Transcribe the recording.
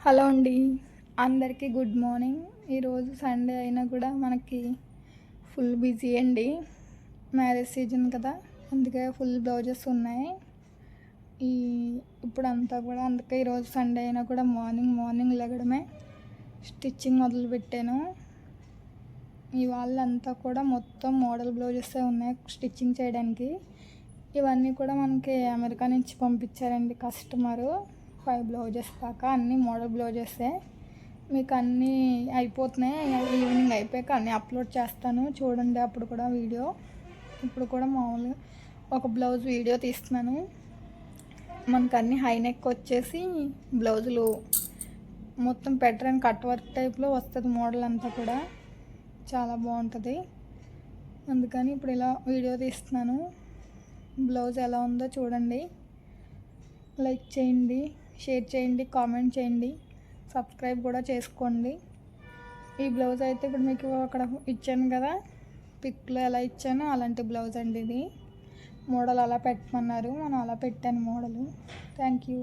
Hello అండి, అందరికీ good morning. ఈరోజు సండే అయినా కూడా మనకి ఫుల్ బిజీ అండి. మ్యారేజ్ సీజన్ కదా, అందుకే ఫుల్ బ్లౌజెస్ ఉన్నాయి. ఈ ఇప్పుడంతా కూడా అందుకే ఈరోజు సండే అయినా కూడా మార్నింగ్ లెగడమే స్టిచ్చింగ్ మొదలుపెట్టాను. ఇవాళంతా కూడా మొత్తం మోడల్ బ్లౌజెసే ఉన్నాయి స్టిచ్చింగ్ చేయడానికి. ఇవన్నీ కూడా మనకి అమెరికా నుంచి పంపించారండి కస్టమరు. 5 బ్లౌజెస్ దాకా అన్నీ మోడల్ బ్లౌజెసే. మీకు అన్నీ అయిపోతున్నాయి, ఈవినింగ్ అయిపోయాక అన్నీ అప్లోడ్ చేస్తాను చూడండి. అప్పుడు కూడా వీడియో, ఇప్పుడు కూడా మామూలుగా ఒక బ్లౌజ్ వీడియో తీస్తున్నాను. మనకు అన్నీ హై నెక్ వచ్చేసి బ్లౌజులు మొత్తం పెట్టరని కట్ వర్క్ టైప్లో వస్తుంది. మోడల్ అంతా కూడా చాలా బాగుంటుంది. అందుకని ఇప్పుడు ఇలా వీడియో తీస్తున్నాను. బ్లౌజ్ ఎలా ఉందో చూడండి. లైక్ చేయండి, షేర్ చేయండి, కామెంట్ చేయండి, సబ్స్క్రైబ్ కూడా చేసుకోండి. ఈ బ్లౌజ్ అయితే ఇప్పుడు మీకు అక్కడ ఇచ్చాను కదా, పిక్లో ఎలా ఇచ్చానో అలాంటి బ్లౌజ్ అండి ఇది. మోడల్ అలా పెట్టమన్నారు, మనం అలా పెట్టాను మోడలు. Thank you.